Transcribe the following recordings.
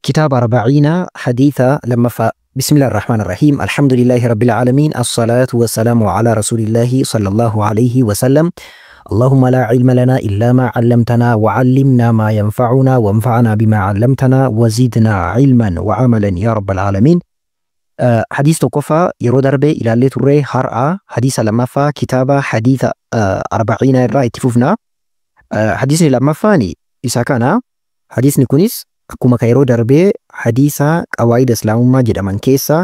كتاب 40 حديثة بسم الله الرحمن الرحيم. الحمد لله رب العالمين، الصلاة والسلام على رسول الله صلى الله عليه وسلم. اللهم لا علم لنا إلا ما علمتنا وعلمنا ما ينفعنا وانفعنا بما علمتنا وزدنا علما وعملا يا رب العالمين. حديث توقفا يرودر بي إلى اللي تري هرأة حديث لما كتاب حديث 40 الرأي تفوفنا. حديث لما فاني إسا كان حديث نكونيس akkuma ka yeroo darbee hadiisa qawaayida islaamummaa jedhaman keessa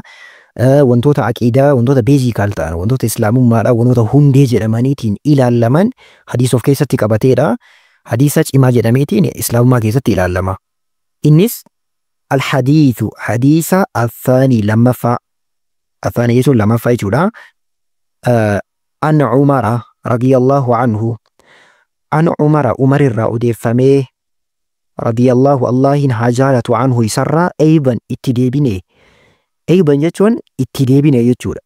wantoota aqiidaa, wantoota beezikaal ta'an, wantoota islaamummaadha, wantoota hundee jedhamaniitiin ilaalaman hadiisa of keessatti qabateedha. Hadiisa cimaa jedhameetiin islaamummaa keessatti ilaalama. Innis alhadiisu hadiisa affaanii lammaffaa, affaanii jechuun lammaffaa jechuudha. An Umara radiyallahu anhu, an Umara umarirraa odeeffamee رضي الله الله حاجالة عنه يسرى أيضا اتدابيني أيضا جتون اتدابيني يجور.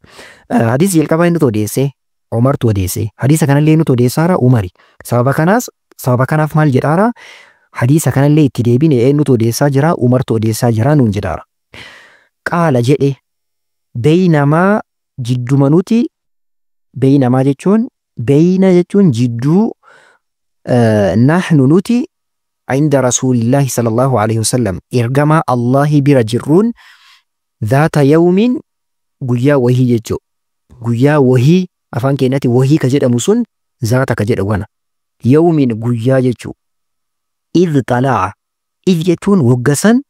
حديث يلقى نتو ديسي عمر تو ديسي حديث كان اللي نتو ديسارا عمري سبب كان في مال جدارا حديث كان اللي اتدابيني نتو ديسا جرا عمر تو ديسا جرا نون جدارا. قال جئ بينما جدو منوتي بينما جتون بين جتون جدو نحن نوتي عند رسول الله صلى الله عليه وسلم إرجما الله برجرون ذات يوم قويا وهي جتو قويا وهي أفان كيناتي وهي كجد أمسون ذات كجد وانا يوم قويا جتو إذ طلع إذ جتون وقسا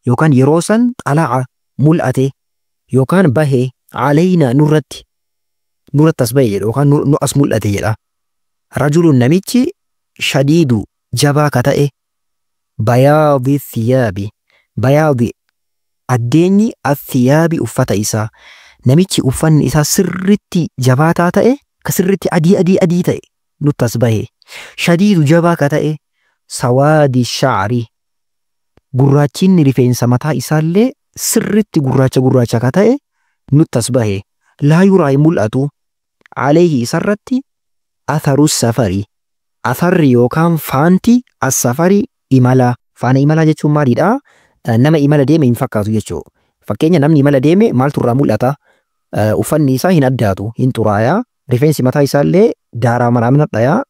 يوكان يروسا طلع ملأتي يوكان به علينا نورت تصبير يوكان نؤس ملأتي رجل نميتي شديد جبا كتائه بياض الثياب بياض الديني الثياب أفتا إسا نميتي أفن إسا سرتي جباتا تائه كسرتي أدي تائه نتصبه شديد جبا كتائه سواد الشعر قراتين رفين سمتا إسا اللي سرتي قراچا كتائه نتصبه لا يرى ملأتو عليه سرتي أثر السفر أثر يوكان فانتي السفر إمالا فانا إمالا جتشو ماريدا نما إمالا ديمي انفقاتو جتشو فكينيا نمني إمالا ديمي مال ترامول أتا uffanni isaa hin addaatu hin xuraaya rifeensi mataa isaallee daaraa maraamina dhaya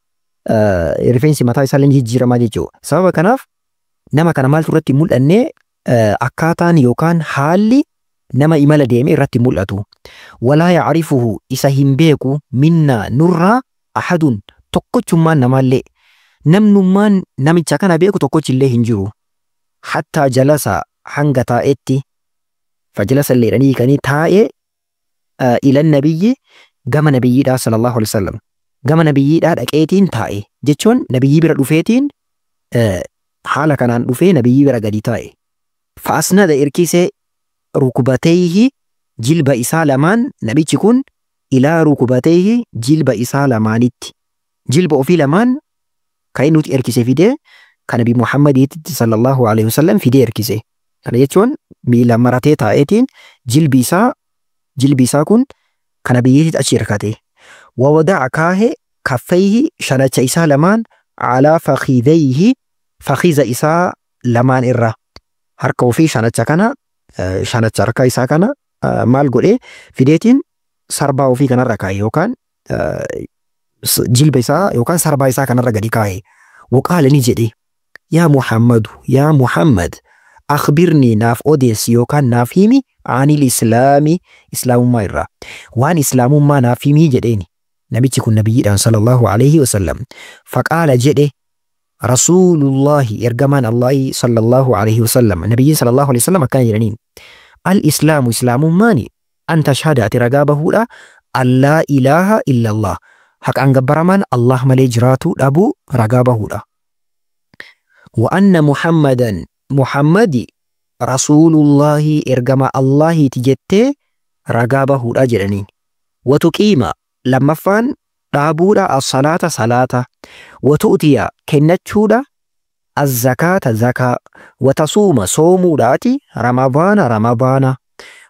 rifeensi mataa isaallee jijjiiramaa jechuudha. Sababa kanaaf nama kana maaltu irratti mul'anne akkaataan yookaan haalli nama imala deeme irratti mul'atu. Walaa yacrifuhu isa hin beeku minna nurraa ahadun tokkochummaan namaallee namnummaan namicha kana beeku tokkochillee hin jiru. Hattaa jalasa hanga taa'etti fajalasa illee kanii taa'e ila nabiyyi gama nabiyyiidhaa sallallahu alaihi wasallam gama nabiyyiidhaa dhaqeetiin taa'e jechuun nabiyyi bira dhufeetiin haala kanaan dhufee nabiyyi bira gadi taa'e. Fa'asnada irkisee rukubateehi jilba isaa lamaan nabichi kun ilaa rukubateehi jilba isaa lamaanitti jilba ofii lamaan kan nuti erkise fidee kan nabi Muhammadiitti sallallahu alaihi wasallam fidee erkise. Kana jechuun miila maratee taa'eetiin jilbi isaa kun kan nabiyyiitti achi hirkate. Wawada'a kaahee kaffeehi shanacha isaa lamaan alaa fakhidayhi fakhiza isaa lamaan irra harka ofii shanacha harka isaa kana maal godhee fideetiin sarbaa ofii kanarra kaa'e yookaan jilba isaa yookaan sarbaa isaa kanarra gadi kaa'e. Waqaala ni jedhe yaa Muhammad akhbirni naaf odeessi yookaan naaf himi aanil islaami islaamummaa irraa waan islaamummaa naaf himii jedheeni. Namichi kun nabiyyiidhaan sallallahu alaihi wasallam. Faqaala jedhe rasuulullahi ergamaan Allahi sallallahu alaihi wasallam nabiyyiin sallallahu alaihi wasallam akkana jedhaniin al islaamu islaamummaani an tashhada ati ragaa bahuudha allaa ilaaha illallah haqaan gabbaramaan Allah malee jiraatu dhabu ragaa bahuudha. Wa anna Muhammadan Muhammadi rasuulullahi ergama Allahi tijettee ragaa bahuudha jedhaniin. Watuqiima lammaffaan dhaabuudha as-salaata salaata watu'tiya kennachuudha az-zakaata zakaa watasuuma soomuudhaati ramadaana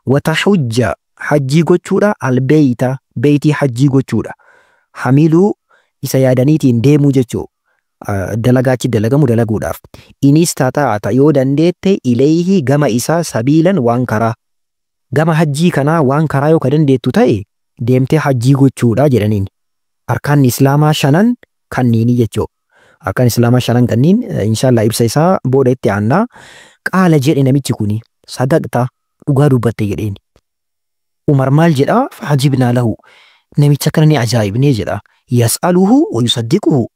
watahujja hajjii gochuudha albeeyta beeytii hajjii gochuudha. Hamiluu isa yaadaniitiin deemuu jechuu dalagaachi dalagamu dalaguudhaaf. Inis tataa'ata yoo dandeette ilayhi gama isaa sabiilan waan karaa. Gama hajjii kanaa waan karaa yoo ka dandeettu ta'e deemtee hajjii gochuudha jedhaniin. Arkaan islaamaa shanan kanniini jechuu. Arkaan islaamaa shanan kanniin inshallah ibsa isaa booda itti aannaa. Qaala jedhe namichi kuni sadaqta dhugaa dubbatte jedheen. Umar maal jedhaa fa'ajibnaa lahu. Namicha kana ni ajaa'ibnee jedha. Yas'aluhu wa yusaddiquhu.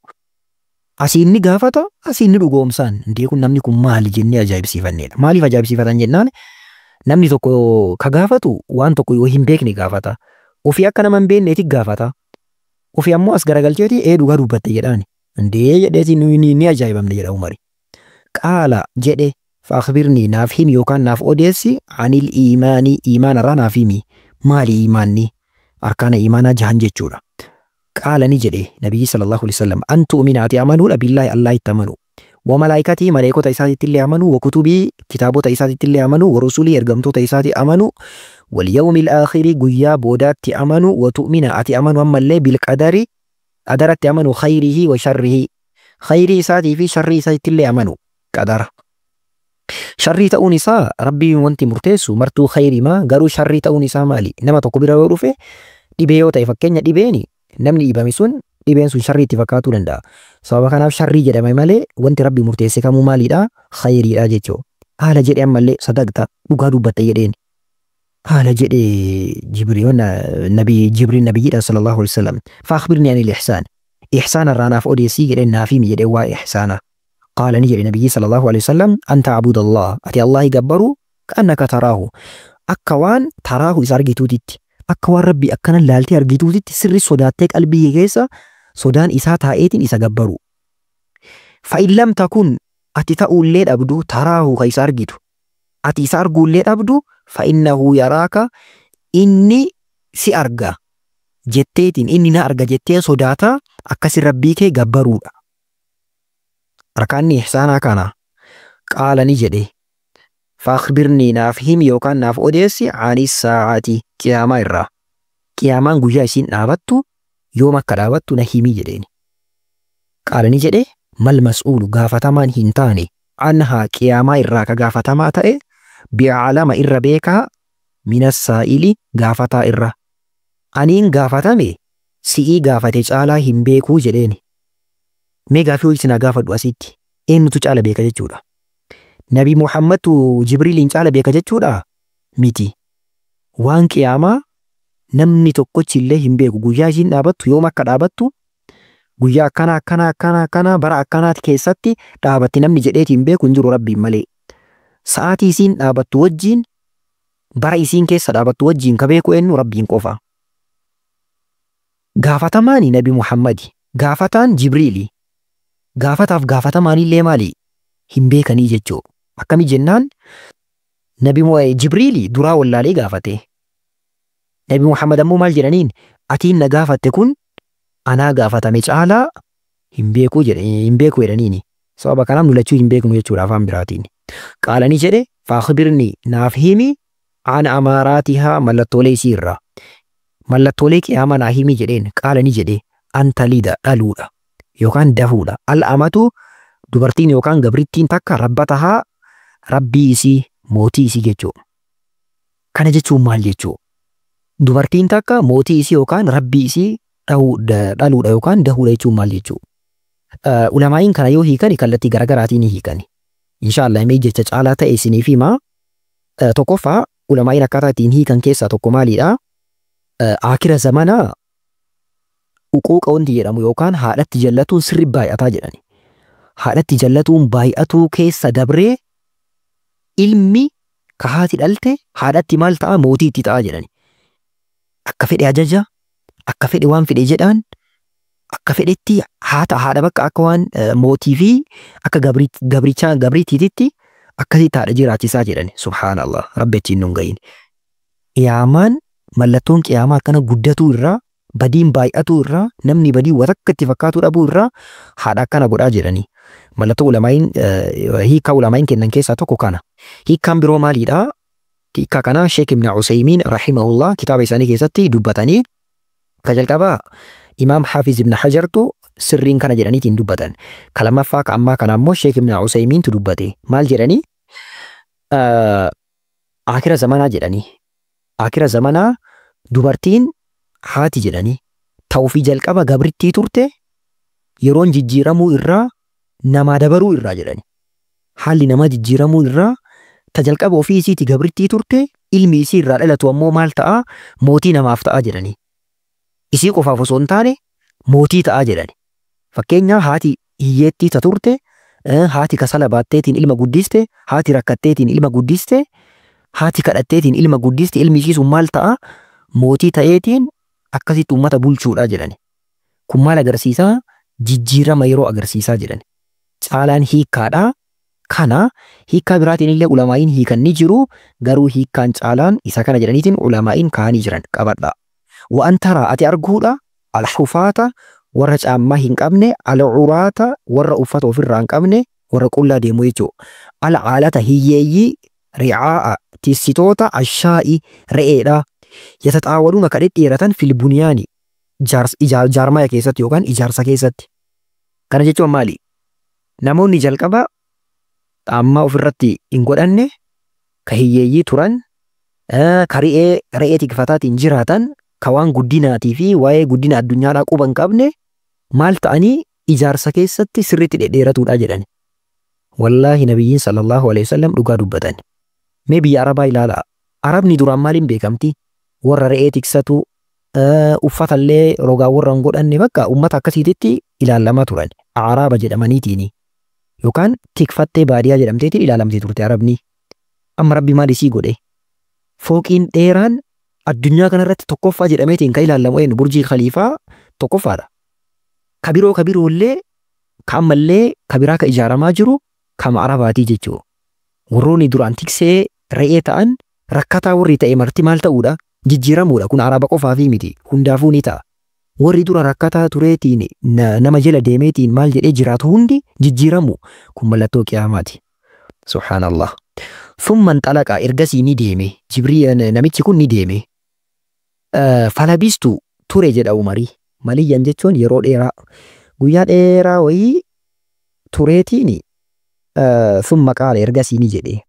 Asiin ni gaafata, asiin ni dhugoomsaan. Ndee kun namni kun maali jennee ajaa'ibsiifanneedha. Maaliif ajaa'ibsiifatan jennaan? Namni tokko ka gaafatu waan tokko yoo hin beekne gaafata. Ofii akka nama hin beekneeti gaafata. Ofii ammoo as garagalcheeti dhugaa dubbatte jedhaan. Ndee jedheeti ni ajaa'ibamne jedha Umari. Qaala jedhe fa'akhbirnii naaf himi yookaan naaf odeessi anil iimaanii iimaanarraa naaf himi. Maali iimaanni? Arkaana iimaanaa jahan jechuudha. Qaala ni jedhe nabiyyi sallallahu alaihi wasallam an tu'mina ati amanuudha billaahi Allah itti amanu. Wa malaa'ikatii maleekota isaatiitti illee amanu wa kutubii kitaabota isaatiitti illee amanu wa rusulii ergamtoota isaati amanu wal yawmil aakhiri guyyaa boodaatti amanu wa tu'mina ati amanu ammallee bil qadari qadaratti amanu khayrihi wa sharrihi khayrii isaatii fi sharrii isaatiitti illee amanu qadara. Sharrii ta'uun isaa rabbiin wanti murteessu martuu khayrii maa garuu sharrii ta'uun isaa maali? Nama tokko bira yoo dhufe dhibee yoo ta'e fakkeenya dhibeeni namni dhibame sun dhibeen sun sharrii itti fakkaatuu danda'a. Sababa kanaaf sharrii jedhame malee wanti rabbi murteesse kamuu maalidha? Khayriidha jechuu. Haala jedhe ammallee sadaqta dhugaa dubbatte jedheen. Haala jedhe Jibriil nabiyyiidha sallallahu alaihi wasallam. Fa'akhbirnii anil ihsaan. Ihsaana irraa naaf odeessii jedheen naaf himi jedhee waa ihsaana. Qaala ni jedhe nabiyyi sallallahu alaihi wasallam an ta'buda Allah. Ati Allahi gabbaru ka'annaka taraahu. Akka waan taraahu isa argituutitti. Akka waan rabbi akkana laaltee argituutitti sirri sodaattee qalbii keessa sodaan isaa taa'eetiin isa gabbaru. Fa'in lam takun ati ta'uullee dhabdu taraahu ka isa argitu. Ati isa arguullee dhabdu fa'innahu yaraaka inni si arga jetteetiin inni na arga jettee sodaata akkasin rabbii kee gabbaruudha. Arkaanni ihsaanaa kana qaala ni jedhe fa'akhbirnii naaf himi yookaan naaf odeessi anis saa'aati qiyaamaa irraa. Qiyaamaan guyyaa isiin dhaabattu yoom akka dhaabattu na himi jedheeni. Qaala ni jedhe mal mas'uulu gaafatamaan hin taane anhaa qiyaamaa irraa ka gaafatamaa ta'e bi'aalama irra beekaa minas saa'ili gaafataa irra. Aniin gaafatame si'ii gaafate caalaa hin beekuu jedheeni. Mee gaafii ho'i sinaa gaafadhu asitti eenyutu caala beeka jechuudha. Nabi Muhammadtu Jibriiliin caala beeka jechuudha miti. Waan qiyaamaa namni tokkochi illee hin beeku guyyaa isiin dhaabattu yoom akka dhaabattu guyyaa akkana bara akkanaati keessatti dhaabatti namni jedheeti hin beeku hin jiru rabbiin malee. Sa'aatii isiin dhaabattu wajjiin bara isiin keessa dhaabattu wajjiin ka beeku eenyu rabbiin qofa. Gaafatamaan Nabi Muhammadi gaafataan Jibriili. Gaafataaf gaafatamaanillee maali? Hin beekanii jechuu. Akkami jennaan Nabi Jibriili duraa wallaalee gaafate. Nabi Muhammad ammoo maal jedhaniin atiin na gaafatte kun anaa gaafatame caalaa hin beeku jedhaniini. Sababa kanaaf nulachuu hin beeknu jechuudha afaan biraatiin. Qaala ni jedhe fa'akhbirnii naaf himi an amaaraatihaa mallattoolee isii irraa. Mallattoolee qiyaamaa naa himi jedheen qaala ni jedhe anta lida dhaluudha yookaan dahuudha. Al'amatu dubartiin yookaan gabrittiin takka rabbatahaa rabbii isii mootii isii jechuudha. Kana jechuun maal jechuudha? Dubartiin takka mootii isii yookaan rabbii isii dhaluudha yookaan dahuudha jechuun maal jechuudha? Ulamaa'iin kana yoo hiikani kallattii garagaraatiin hiikani. Inshaallah mee jecha caalaa ta'e isiniif himaa. Tokkoffaa ulamaa'iin akkaataa ittiin hiikan keessaa tokko maalidha? Akira zamanaa uquuqa wanti jedhamu yookaan haadhatti jallatuun sirri baay'ataa jedhani. Haadhatti jallatuun baay'atuu keessa dabree ilmi ka haati dhalte haadhatti maal ta'a mootii itti ta'a jedhani. Akka fedhe ajaja, akka fedhe waan fedhe jedhaan, akka fedhetti haadha bakka akka waan mootii fi akka gabriitiititti akkasitti haadha jiraachisaa jedhani. Subhaanallah rabbi achiin nun gahin. Qiyaamaan mallattoon qiyaamaa akkana guddatuu irraa badiin baay'atuu irraa namni badii watakka itti fakkaatu dhabuu irraa haadha akkana godhaa jedhani. Mallattoo hiikaa ulamaa'iin kennan keessaa tokko kana. Hiikkaan biroo maalidha? Hiikkaa kana Sheek Ibn Usaymiin rahimahullah kitaaba isaanii keessatti dubbatanii ka jalqabaa Imaam Hafiz Ibn Hajartu sirriin kana jedhaniitiin dubbatan. Kalamaffaa ka ammaa kana ammoo Sheek Ibn Usaymiintu dubbate. Maal jedhanii? Akira zamanaa jedhanii. Akira zamanaa dubartiin haati jedhanii. Ta'uufii jalqaba gabrittii turte yeroon jijjiiramuu irraa namaa dabaruu irraa jedhanii. Haalli namaa jijjiiramuu irraa ta jalqaba ofii isiiti gabrittii turte ilmi isii irraa dhalatu ammoo maal ta'a? Mootii namaaf ta'a jedhanii. Isii qofaaf osoo hin taane mootii ta'a jedhani. Fakkeenya haati hiyyeettii ta turte, haati kasala baatteetiin ilma guddiste, haati rakkatteetiin ilma guddiste, haati kadhatteetiin ilma guddiste, ilmi ishii sun maal ta'a? Mootii ta'eetiin akkasitti uummata bulchuudha jedhani. Kun maal agarsiisaa? Jijjiirama yeroo agarsiisaa jedhani. Caalaan hiikkaadhaa. Kana hiikkaa biraatiin illee ulamaa'iin hiikan ni jiru, garuu hiikkaan caalaan isa kana jedhaniitiin ulamaa'iin kaanii jiran qabadha. Waan taraa ati arguudha alxufaata warra caammaa hin qabne, alcuraata warra uffata ofirraa hin qabne, warra qullaa deemu jechuudha. Alcaalata hiyyeeyyii ri'aa'a tissitoota ashaa'i re'eedha. Yataxaawaluuna ka dhedheeratan filbuniyaani jaarmaya keessatti yookaan ijaarsa keessatti. Kana jechuun maali? Namoonni jalqaba caammaa ofirratti hin godhanne ka hiyyeeyyii turan, ka re'ee tikfataatiin jiraatan, ka waan guddinaatii fi waa'ee guddina addunyaadhaa quba hin qabne maal ta'anii ijaarsa keessatti sirriitti dhedheeratuudha jedhan. Wallaahi nabiyyiin sallallahu alaihi wasallam dhugaa dubbatan. Mee biyya Arabaa ilaalaa. Arabni duraan maaliin beekamti? Warra re'ee tiksatu, uffatallee rogaa warra hin godhanne bakka uummata akkasiititti ilaalamaa turan. Araaba jedhamaniitiin yookaan tikfattee baadiyyaa jedhamteetiin ilaalamtee turte Arabni. Amma Rabbi maal isii godhe? Fooqiin dheeraan addunyaa kanarratti tokkoffaa jedhameetiin kan ilaalamu eenyu? Burjii Khaliifaa tokkoffaadha. Kabiroo illee kaammallee kabiraa ka ijaaramaa jiru kama Arabaatii jechuudha. Warroonni duraan tiksee re'ee ta'an rakkataa warri ta'e marti maal ta'uudha? Jijjiiramuudha. Kun Araba qofaafii miti. Hundaafuu ni ta'a. Warri dura rakkataa tureetiin nama jala deemeetiin maal jedhee jiraatu hundi jijjiiramu. Kun mallattoo qiyaamaati. Subhaanallah. Thumman xalaqaa ergasii ni deeme. Namichi kun ni deeme. Falabistu ture jedha Umarii. Maliyyan jechuun yeroo dheeraa. Guyyaa dheeraa wayii tureetiin thumma qaala ergasii ni jedhe.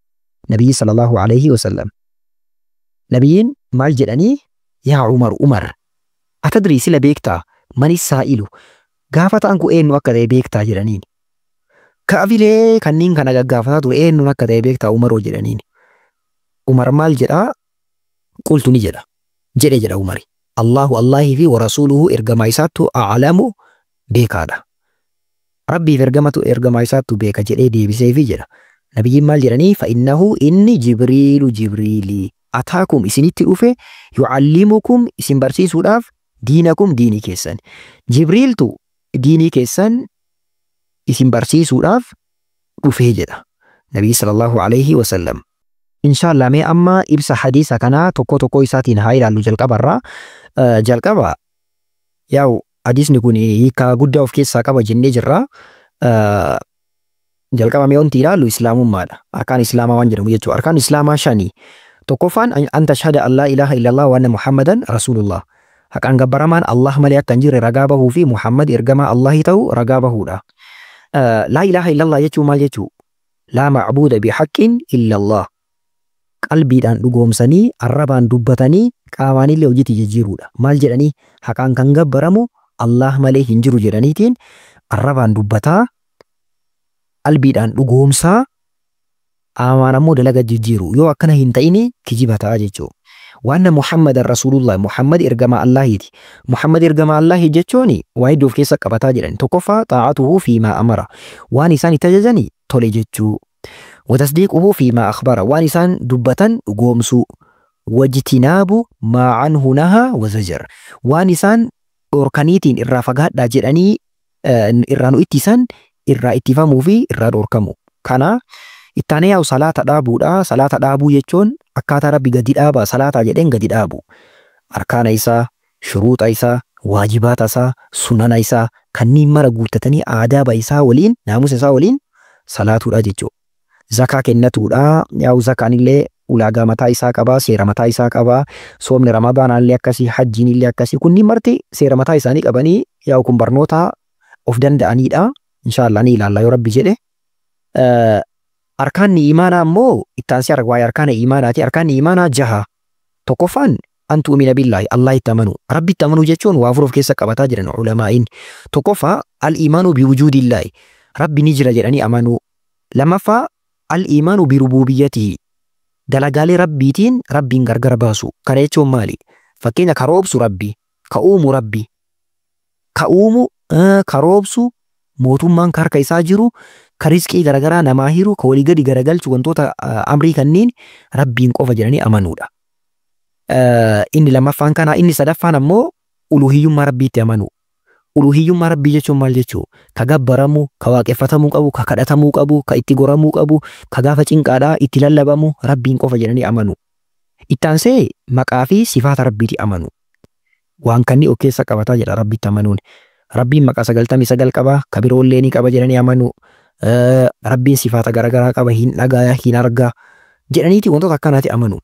Nabiyyi sallallahu alaihi wasallam. Nabiyyiin maal jedhanii? Yaa Umar. Atadrii sila beektaa? Mani saa'ilu? Gaafa ta'an kun eenyu akka ta'e beektaa jedhaniin. Ka'afilee kanneen kana gaggaafataa ture eenyuun akka ta'e beektaa Umaroo jedhaniin. Umar maal jedhaa? Qultu ni jedha. Jedha Umari. Allahu Allahii fi warasuuluhu ergamaa isaattu a'lamu beekaadha. Rabbiif ergamaa isaattu beeka jedhee deebiseefi jedha. Nabiyyiin maal jedhanii? Fa'innahu inni Jibriilii. Ataakum isinitti dhufe yu'allimukum isin barsiisuudhaaf diinakum diinii keessan. Jibriiltu diinii keessan isin barsiisuudhaaf dhufee jedha. Nabii sallallahu alaihi wasallam. Inshallah mee amma ibsa hadiisa kanaa tokko isaatiin haa ilaallu jalqabarraa. Jalqaba yaa'u hadiisni kun hiika guddaa of keessaa qaba jennee jirra. Jalqaba mee wanti ilaallu islaamummaadha. Arkaan islaamaa waan jedhamu jechuudha. Arkaan islaamaa shanii. Tokkoffaan an tashhada an laa ilaaha illallah wa anna Muhammadan Rasulullah. Haqaan gabbaramaan Allah malee akka hin jirre ragaa bahuu fi Muhammad ergamaa Allahi ta'u ragaa bahuudha. Laa ilaaha illallah jechuun maal jechuu? Laa macbuuda bihaqqin illallah. Qalbiidhaan dhugoomsanii, arrabaan dubbatanii, qaamaanillee hojiitti jijjiiruudha. Maal jedhanii? Haqaan kan gabbaramu Allah malee hin jiru jedhaniitiin arrabaan dubbataa, qalbiidhaan dhugoomsaa, qaamaan ammoo dalaga jijjiiru. Yoo akkana hin ta'ini kijiba ta'a jechuudha. Waanna Muhammadan Rasulullah, Muhammad ergamaa Allahiiti. Muhammad ergamaa Allahi jechuun waa hedduu of keessa qabataa jedhan. Tokkoffaa xaa'atuhu fiimaa amara. Waan isaan itti ajajani tole jechuu. Watasdiiquhu fiimaa akhbara. Waan isaan dubbatan dhugoomsuu. Wajtinaabu maa canhu nahaa wazajar. Waan isaan dhorkaniitiin irraa fagaadhaa jedhanii irraa nu ittisan irraa ittifamuu fi irraa dhorkamu. Kana ittaanee yaa'u salaata dhaabuudha. Salaata dhaabuu jechuun akkaataa Rabbi gadi dhaaba salaataa jedheen gadi dhaabu. Arkaana isaa, shuruuxa isaa, waajibaata isaa, sunana isaa kanneen mara guuttatanii aadaaba isaa waliin, naamusa isaa waliin salaatuudha jechuudha. Zakaa kennatuudha. Yaa'u zakaan illee ulaagaa mataa isaa qabaa, seera mataa isaa qabaa. Soomni Ramadaanaa illee akkasii, hajjiin illee akkasii. Kunniin marti seera mataa isaanii qabanii yaa'u kun barnoota of danda'anidha. Inshallah ni ilaalla yoo rabbi jedhe. Arkaanni imaanaa ammoo ittaansi waa'ee arkaana imaanaati. Arkaanni imaanaa 6. Tokkoffaan an tu'mina billaahi Allah itti amanu. Rabbi itti amanuu jechuun waa afur of keessa qabataa jiran ulamaa'iin. Tokkoffaa al-imaanu biwujuudillaahi. Rabbi ni jira jedhanii amanuu. Lammaffaa al-imaanu birubuubiyyatihi. Dalagaalee rabbiitiin rabbiin gargar baasu. Kana jechuun maali? Fakkeenya ka roobsu rabbi, ka uumu rabbi, ka uumu ka roobsu mootummaan ka harka isaa jiru, ka rizqii garagaraa namaa hiru, ka walii gadi garagalchu wantoota amrii kanneen rabbiin qofa jedhanii amanuudha. Inni lammaffaan kana. Inni sadaffaan ammoo uluhiyyummaa rabbiitti amanu. Uluhiyyummaa rabbii jechuun maal jechuu? Ka gabbaramu, ka waaqeffatamuu qabu, ka kadhatamuu qabu, ka itti goramuu qabu, ka gaafa cinqaadhaa itti lallabamu rabbiin qofa jedhanii amanu. Ittaansee maqaa fi sifaata rabbiitti amanu. Waan kanni of keessa qabataa jedha rabbiitti amanuun. Rabbiin maqaa 99 qaba, ka biroollee ni qaba jedhanii amanu. Rabbiin sifaata garagaraa qaba, hin dhagaa, hin argaa jedhaniiti wantoota akkanaati amanu.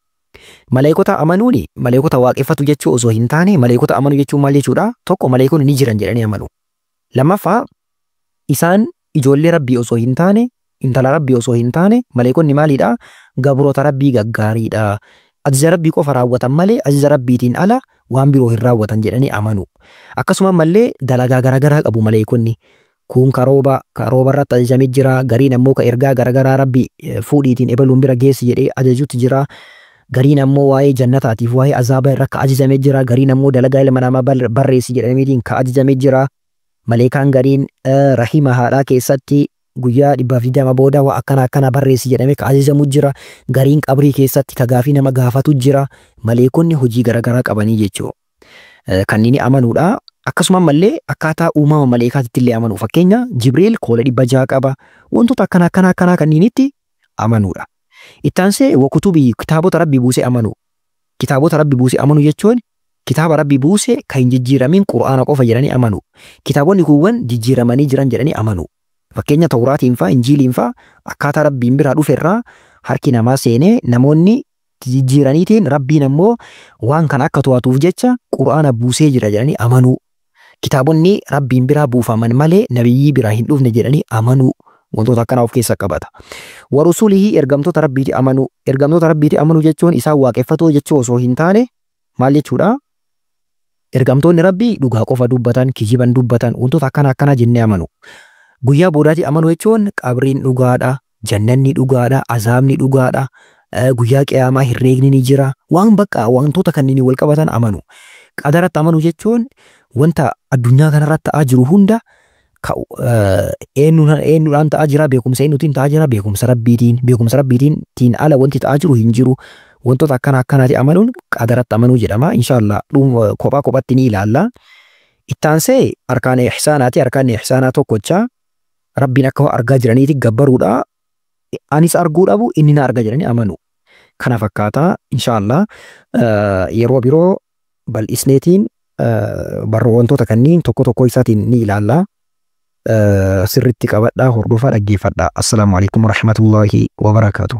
Maleekota amanuuni maleekota waaqeffatu jechuu osoo hin taane maleekota amanu jechuun maal jechuudha? Tokko maleekonni ni jiran jedhanii amanu. Lammaffaa isaan ijoollee rabbii osoo hin taane, intala rabbii osoo hin taane maleekonni maalidha? Gabroota rabbii gaggaariidha. Ajaja rabbii qofa raawwatan malee ajaja rabbiitiin ala waan biroo hin raawwatan jedhanii amanu. Akkasuma mallee dalagaa garagaraa qabu maleekonni. Kun karooba irratti ajajamee jira. Gariin ammoo ka ergaa garagaraa rabbii fuudhiitiin ebaluun bira geessi jedhee ajajuutti jira. Gariin ammoo waa'ee jannataatiif waa'ee azaabaa irra ka ajajamee jira. Gariin ammoo dalagaa ilma namaa barreessi jedhaniitiin ka ajajamee jira. Maleekaan gariin rahima haadhaa keessatti guyyaa 120 booda waa akkana barreessi jedhamee ka ajajamu jira. Gariin qabrii keessatti ka gaafii nama gaafatu jira. Maleekonni hojii garagaraa qabanii jechuudha. Kanneen amanuudha. Akkasuma mallee akkaataa uumama maleekaatitti illee amanu. Fakkeenya Jibriil koola 600 qaba. Wantoota akkana kanneenitti amanuudha. Ittaansee wakutubii kitaabota rabbii buusee amanu. Kitaabota rabbii buusee amanu jechuun kitaaba rabbii buusee kan hin jijjiiramin Qur'aana qofa jedhanii amanu. Kitaabonni kuuwwan jijjiiramanii jiran jedhanii amanu. Fakkeenya Tawraatiin faa, Injiiliin faa akkaataa rabbiin biraa dhufe irraa harki namaa seenee namoonni jijjiiraniitiin rabbiin ammoo waan kana akka to'atuuf jecha Qur'aana buusee jira jedhanii amanu. Kitaabonni rabbiin biraa buufaman malee nabiyyii biraa hin dhufne jedhanii amanu. Wantoota akkanaa of keessa qabata. Warusulihi ergamtoota rabbiitti amanu. Ergamtoota rabbiitti amanu jechuun isaan waaqeffatoo jechuu osoo hin taane maal jechuudha? Ergamtoonni rabbii dhugaa qofa dubbatan, kijiban dubbatan, wantoota akkana jennee amanu. Guyyaa boodaatti amanu jechuun qabriin dhugaadha, jannanni dhugaadha, azaabni dhugaadha, guyyaa qiyaamaa herreegni ni jira. Waan bakka wantoota kanneen wal qabatan amanu. Qadaratti amanu jechuun wanta addunyaa kanarratti ta'aa jiru hunda eenyuudhaan ta'aa jira, beekumsa eenyuutiin ta'aa jira, beekumsa rabbiitiin ala wanti ta'aa jiru hin jiru. Wantoota akkanaati amanuun qadaratti amanuu jedhama. Inshaallah kophaatti ni ilaalla. Ittaansee arkaan ihsaanaati. Arkaan ihsaanaa tokkocha rabbiin akka argaa jiraniiti gabbaruudha. Anis arguu dhabu inni na arga jedhanii amanu. Kana fakkaata. Inshaallah yeroo biroo bal'isneetiin barroo wantoota kanneen tokko isaatiin ni ilaalla. Sirriitti qabadhaa, hordofaa, dhaggeeffadhaa. Assalaamu alaikum warahmatullaahi wabarakaatuh.